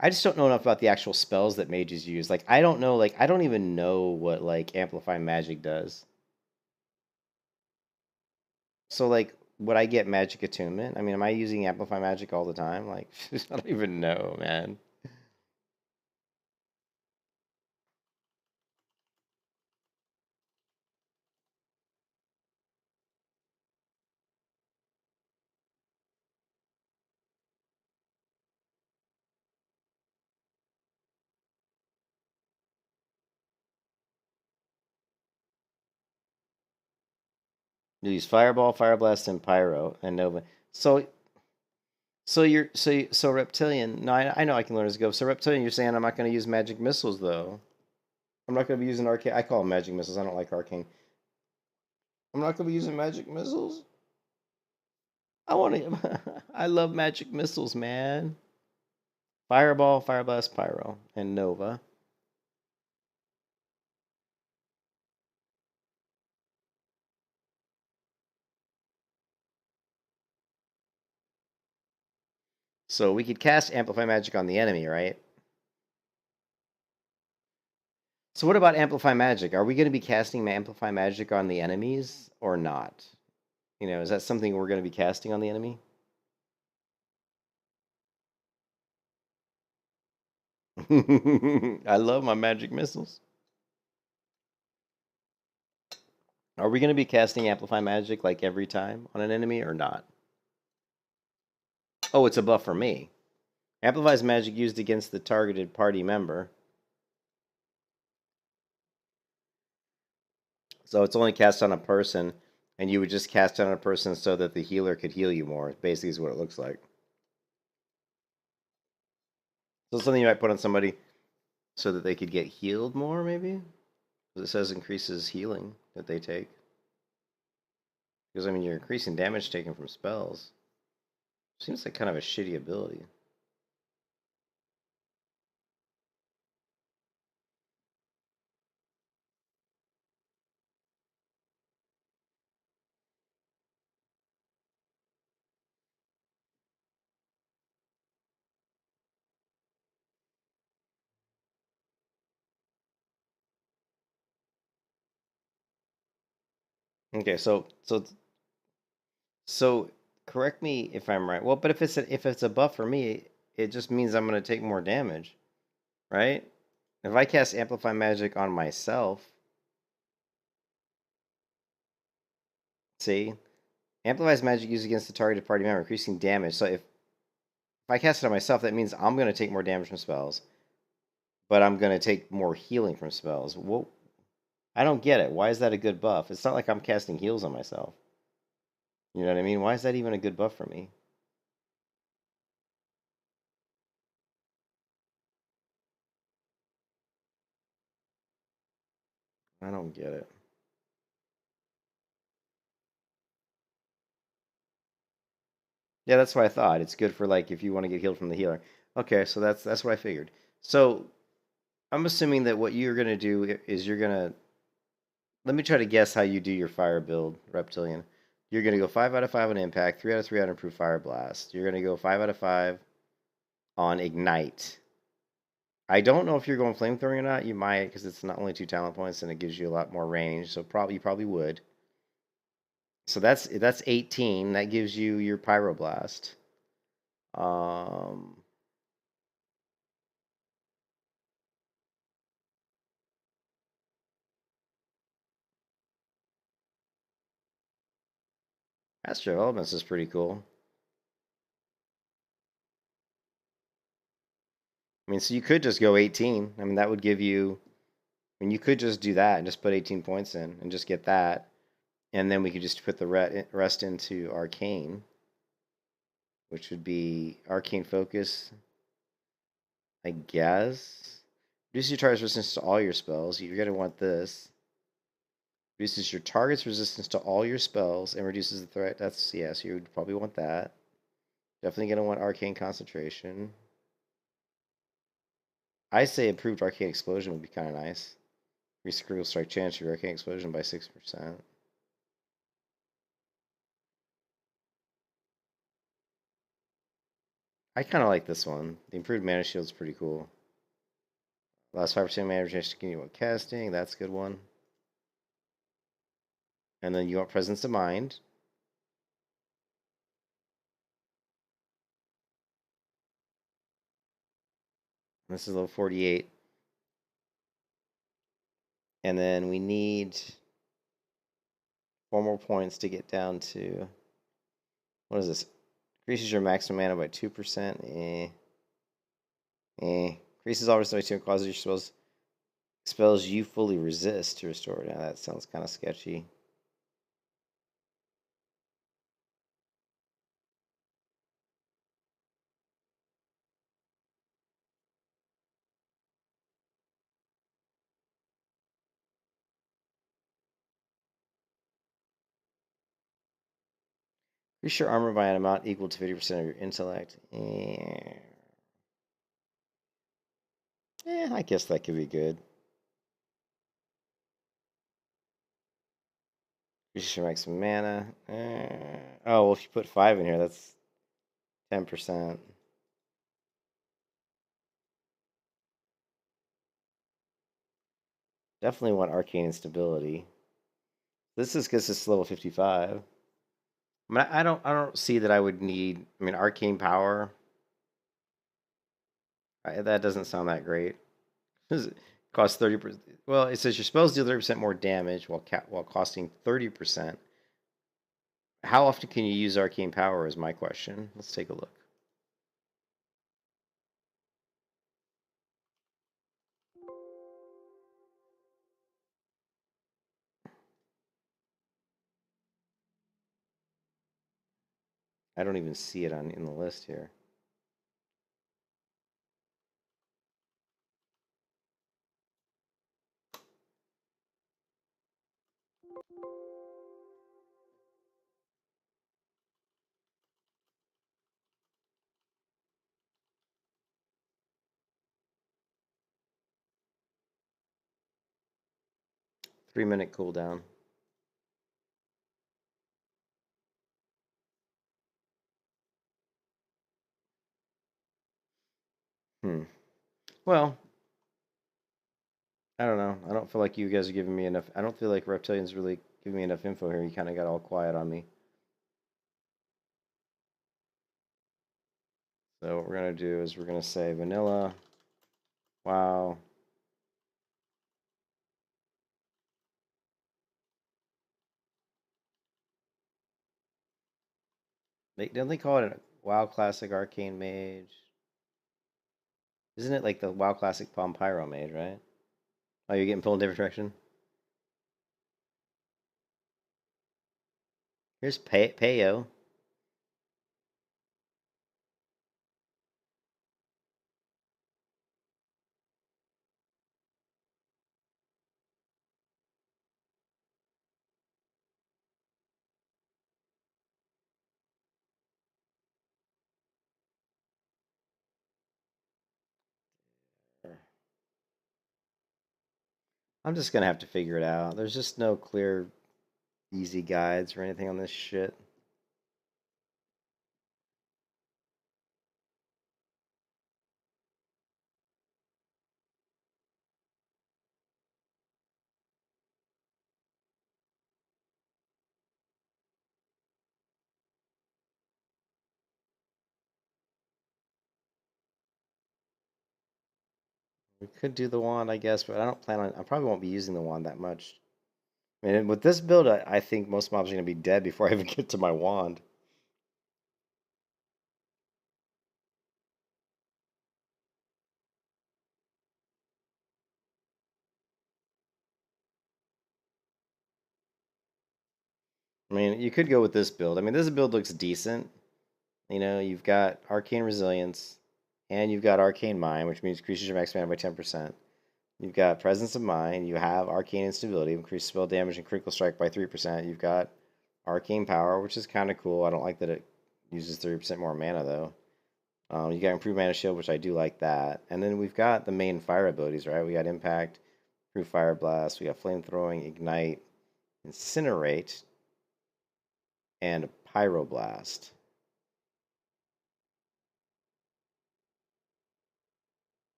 I just don't know enough about the actual spells that mages use. Like, I don't know. Like, I don't even know what like amplify magic does. So, like, would I get magic attunement? I mean, am I using amplify magic all the time? Like, I don't even know, man. You use fireball, fire blast, and pyro and nova. So reptilian. No, I know I can learn as a go. So reptilian, you're saying I'm not going to use magic missiles though. I'm not going to be using arcane. I call them magic missiles. I don't like arcane. I'm not going to be using magic missiles. I want to. I love magic missiles, man. Fireball, fire blast, pyro, and nova. So we could cast amplify magic on the enemy, right? So what about amplify magic? Are we going to be casting amplify magic on the enemies or not? You know, is that something we're going to be casting on the enemy? I love my magic missiles. Are we going to be casting amplify magic like every time on an enemy or not? Oh, it's a buff for me. Amplifies magic used against the targeted party member. So it's only cast on a person, and you would just cast on a person so that the healer could heal you more. Basically, is what it looks like. So something you might put on somebody so that they could get healed more, maybe? Because it says increases healing that they take. Because, I mean, you're increasing damage taken from spells. Seems like kind of a shitty ability. Okay, so correct me if I'm right. Well, but if it's a buff for me, it just means I'm going to take more damage, right? If I cast amplify magic on myself, see, amplifies magic used against the targeted party member, increasing damage. So if I cast it on myself, that means I'm going to take more damage from spells, but I'm going to take more healing from spells. Well, I don't get it. Why is that a good buff? It's not like I'm casting heals on myself. You know what I mean? Why is that even a good buff for me? I don't get it. Yeah, that's what I thought. It's good for like if you want to get healed from the healer. Okay, so that's what I figured. So I'm assuming that what you're gonna do is you're gonna let me try to guess how you do your fire build, Reptilian. You're gonna go 5 out of 5 on impact, 3 out of 3 on improved fire blast. You're gonna go 5 out of 5 on ignite. I don't know if you're going flamethrowing or not. You might because it's not only 2 talent points and it gives you a lot more range. So you probably would. So that's 18. That gives you your pyroblast. Um, Astro Elements is pretty cool. I mean, so you could just go 18. I mean, that would give you. I mean, you could just do that and just put 18 points in and just get that, and then we could just put the rest into Arcane, which would be Arcane Focus, I guess. Reduces your target's resistance to all your spells. You're gonna want this. Reduces your target's resistance to all your spells and reduces the threat. That's, yeah, so you would probably want that. Definitely gonna want Arcane Concentration. I say improved Arcane Explosion would be kind of nice. Increase critical strike chance of your Arcane Explosion by 6%. I kind of like this one. The improved mana shield is pretty cool. Last 5% mana regeneration to continue while casting. That's a good one. And then you want Presence of Mind. This is level 48. And then we need 4 more points to get down to. What is this? Increases your maximum mana by 2%. Increases all restoration and causes your spells you fully resist to restore. Now that sounds kind of sketchy. Increase your armor by an amount equal to 50% of your intellect. I guess that could be good. Increase your maximum mana. Oh, well, if you put 5 in here, that's 10%. Definitely want Arcane Instability. This is because it's level 55. I mean, I don't see that I would need. I mean, Arcane Power. That doesn't sound that great. It costs 30%. Well, it says your spells deal 30% more damage while costing 30%. How often can you use Arcane Power is my question. Let's take a look. I don't even see it in the list here. Three-minute cooldown. Well, I don't know. I don't feel like you guys are giving me enough. I don't feel like Reptilian's really giving me enough info here. You kind of got all quiet on me. So what we're going to do is we're going to say vanilla. Wow. Didn't they call it a WoW Classic Arcane Mage? Isn't it like the WoW Classic Palm Pyro Mage, right? Oh, you're getting pulled in a different direction? Here's Payo. I'm just gonna have to figure it out. There's just no clear, easy guides or anything on this shit. We could do the wand, I guess, but I don't plan on. I probably won't be using the wand that much. And with this build, I think most mobs are going to be dead before I even get to my wand. I mean, you could go with this build. I mean, this build looks decent. You know, you've got Arcane Resilience, and you've got Arcane Mind, which means increases your max mana by 10%. You've got Presence of Mind. You have Arcane Instability, increase spell damage and critical strike by 3%. You've got Arcane Power, which is kind of cool. I don't like that it uses 30% more mana, though. You got Improved Mana Shield, which I do like that. And then we've got the main fire abilities, right? We got Impact, Improved Fire Blast, we got Flame Throwing, Ignite, Incinerate, and Pyroblast.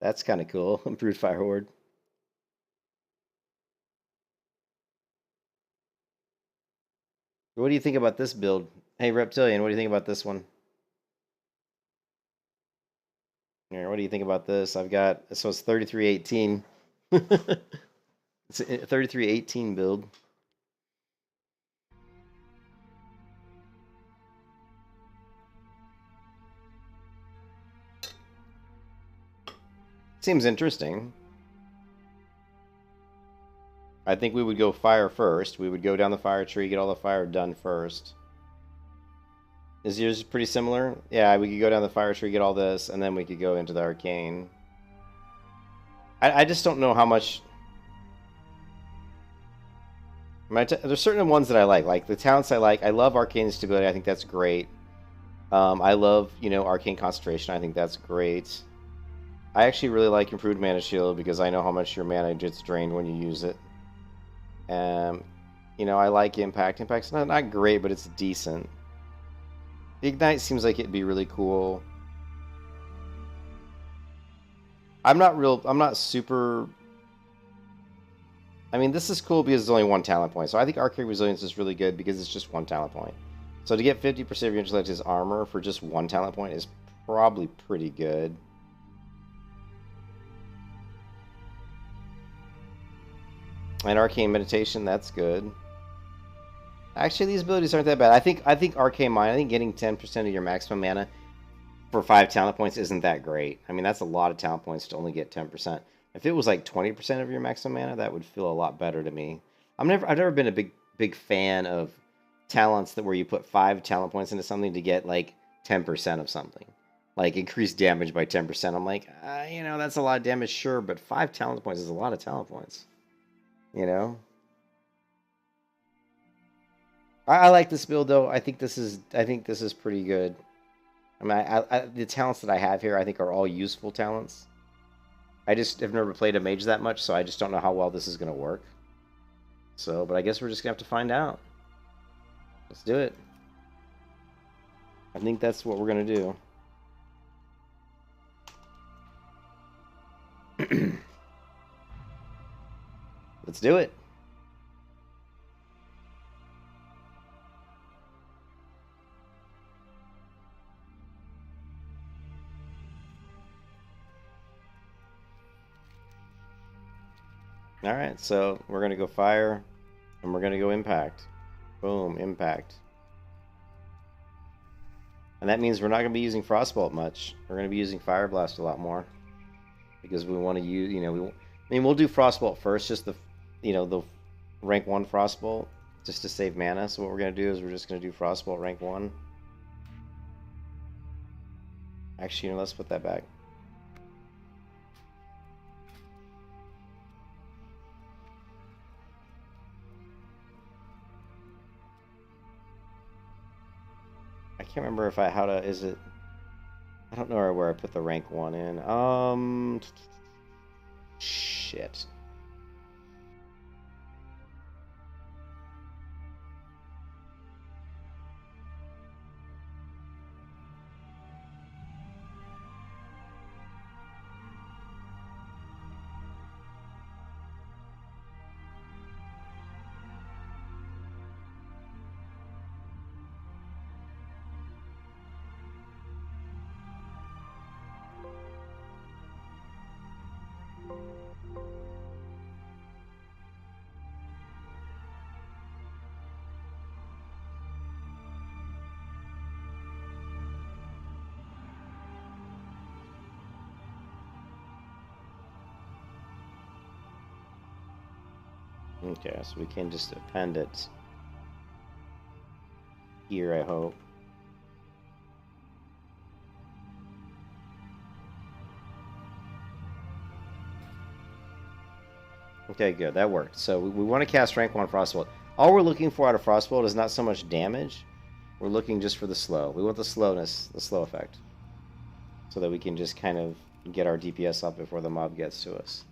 That's kind of cool. Improved Fire Horde. What do you think about this build? Hey, Reptilian, what do you think about this one? Here, what do you think about this? I've got, so it's 3318. It's a 3318 build. Seems interesting. I think we would go fire first. We would go down the fire tree, get all the fire done first. Is yours pretty similar? Yeah, we could go down the fire tree, get all this, and then we could go into the arcane. I just don't know how much... There's certain ones that I like the talents I like. I love Arcane Stability. I think that's great. I love, Arcane Concentration. I think that's great. I actually really like Improved Mana Shield because I know how much your mana gets drained when you use it. I like Impact. Impact's not great, but it's decent. Ignite seems like it'd be really cool. I'm not super... I mean, this is cool because it's only one talent point. So I think Arcane Resilience is really good because it's just one talent point. So to get 50% of your intellect as armor for just one talent point is probably pretty good. And Arcane Meditation, that's good. Actually, these abilities aren't that bad. I think Arcane Mind, I think getting 10% of your maximum mana for 5 talent points isn't that great. I mean, that's a lot of talent points to only get 10%. If it was like 20% of your maximum mana, that would feel a lot better to me. I've never been a big fan of talents that where you put 5 talent points into something to get like 10% of something. Like increased damage by 10%. I'm like, that's a lot of damage, sure, but 5 talent points is a lot of talent points. I like this build though. I think this is pretty good. I mean, the talents that I have here, I think, are all useful talents. I just have never played a mage that much, so I just don't know how well this is going to work. So, but I guess we're just going to have to find out. Let's do it. I think that's what we're going to do. Let's do it. Alright, so we're going to go fire, and we're going to go impact. Boom, impact. And that means we're not going to be using Frostbolt much. We're going to be using Fire Blast a lot more. Because we want to use, we'll do Frostbolt first, just the rank 1 Frostbolt, just to save mana. So what we're going to do is we're just going to do Frostbolt rank 1. Actually, let's put that back. I can't remember if I I don't know where I put the rank 1 in. Shit. Okay, so we can just append it here, I hope. Okay, good. That worked. So we want to cast rank 1 Frostbolt. All we're looking for out of Frostbolt is not so much damage. We're looking just for the slow. We want the slowness, the slow effect. So that we can just kind of get our DPS up before the mob gets to us.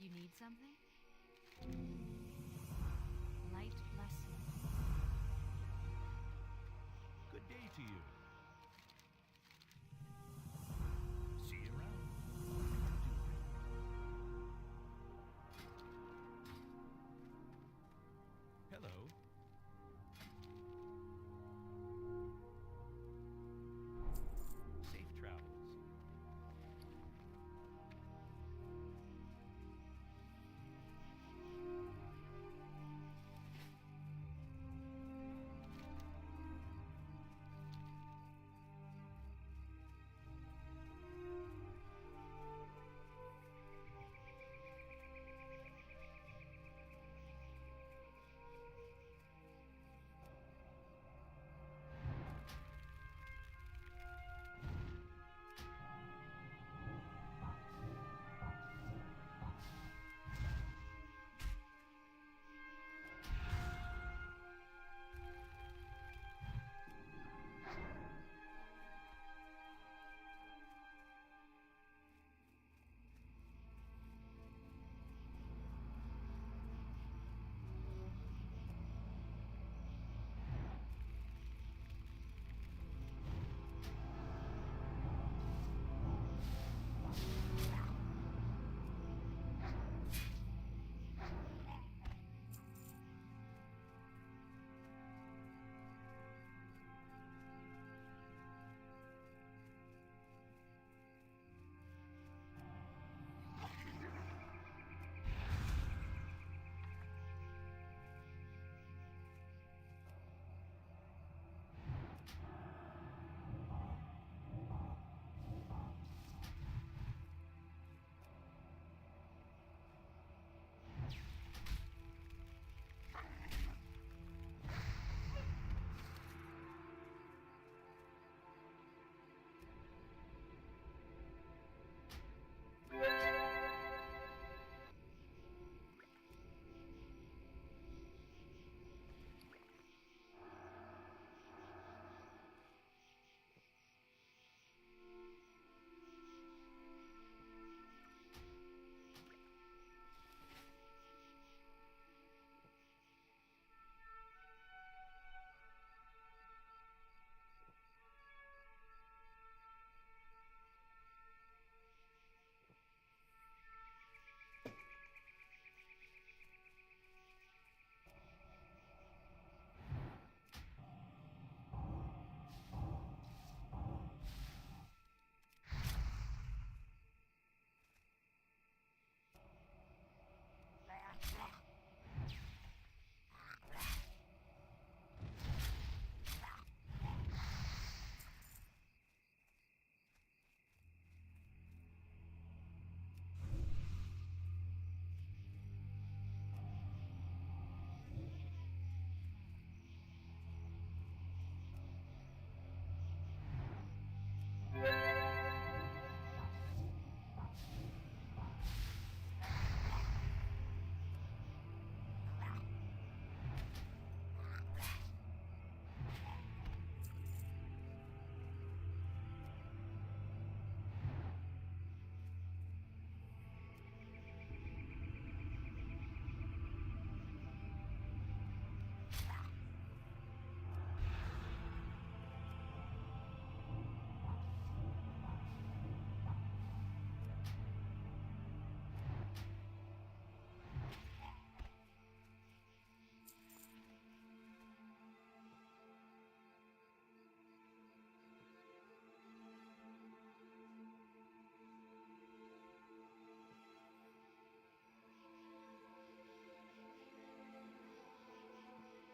You need something? Light blessing. Good day to you. See you around. Hello. Safe travels.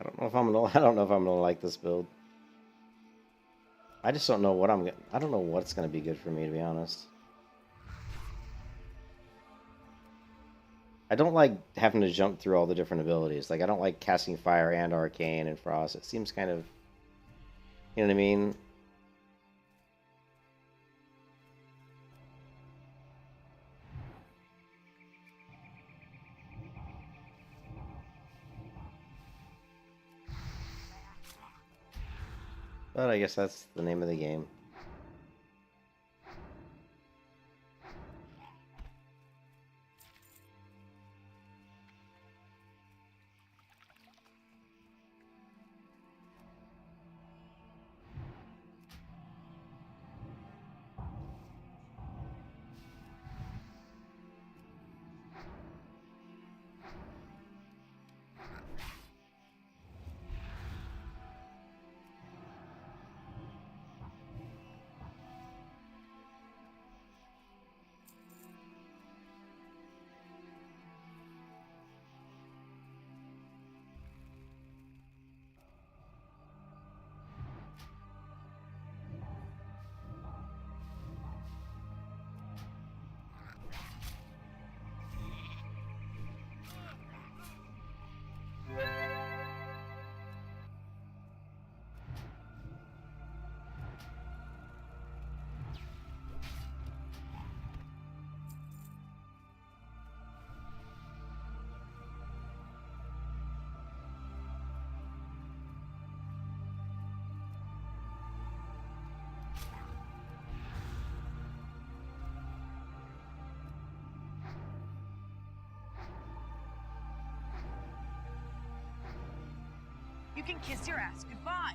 I don't know if I'm gonna. I don't know if I'm gonna like this build. I just don't know what I don't know what's gonna be good for me, to be honest. I don't like having to jump through all the different abilities. Like, I don't like casting fire and arcane and frost. It seems kind of, you know what I mean? But I guess that's the name of the game. You can kiss your ass goodbye.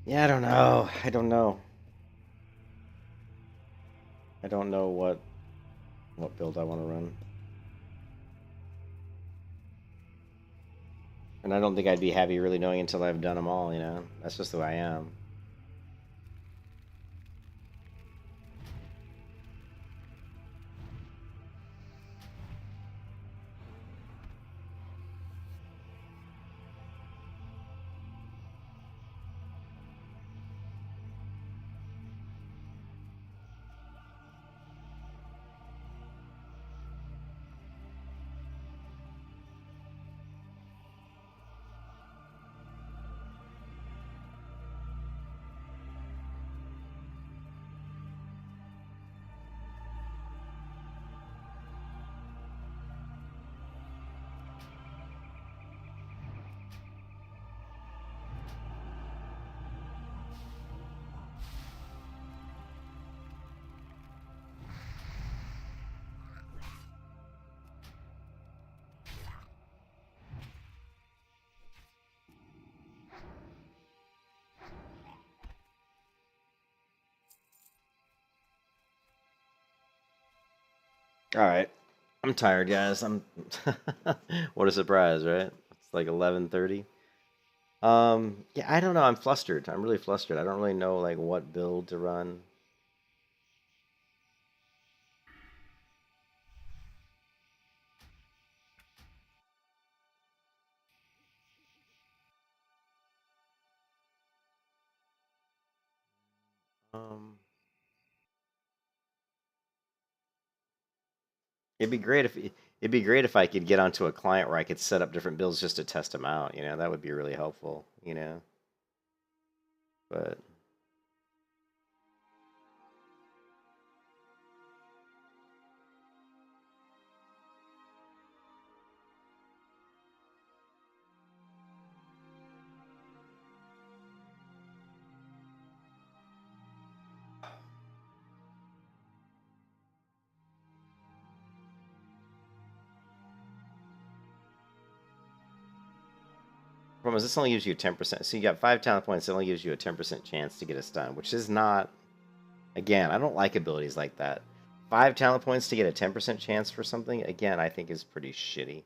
Yeah, I don't know. I don't know. I don't know what build I want to run. And I don't think I'd be happy really knowing until I've done them all, you know? That's just the way I am. All right. I'm tired, guys. I'm What a surprise, right? It's like 11:30. Yeah, I don't know. I'm flustered. I'm really flustered. I don't really know like what build to run. Um, it'd be great if I could get onto a client where I could set up different builds just to test them out. You know, that would be really helpful. You know, but problem is this only gives you a 10%. So you got 5 talent points. It only gives you a 10% chance to get a stun, which is not. Again, I don't like abilities like that. 5 talent points to get a 10% chance for something. Again, I think is pretty shitty.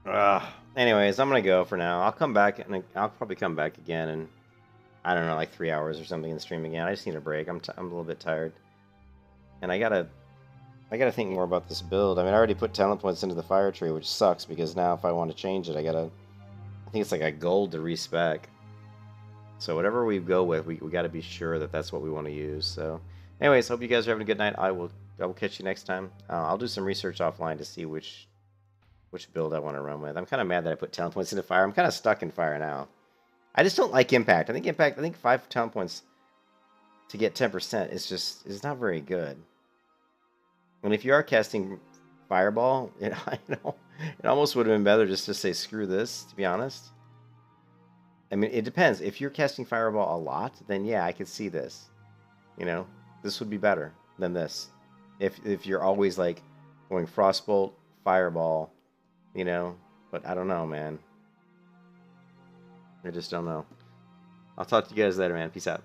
Ugh. Anyways, I'm gonna go for now. I'll come back and I'll probably come back again in I don't know, like 3 hours or something and stream again. I just need a break. I'm a little bit tired, and I gotta think more about this build. I mean, I already put talent points into the fire tree, which sucks because now if I want to change it, I think it's like a gold to respec. So whatever we go with, we got to be sure that that's what we want to use. So, anyways, hope you guys are having a good night. I will catch you next time. I'll do some research offline to see which build I want to run with. I'm kind of mad that I put talent points into fire. I'm kind of stuck in fire now. I just don't like impact. I think 5 talent points to get 10% is not very good. And if you are casting fireball, I know it almost would have been better just to say screw this. To be honest, I mean it depends. If you're casting fireball a lot, then yeah, I could see this. You know, this would be better than this. If you're always like going frostbolt, fireball, you know, but I don't know, man. I just don't know. I'll talk to you guys later, man. Peace out.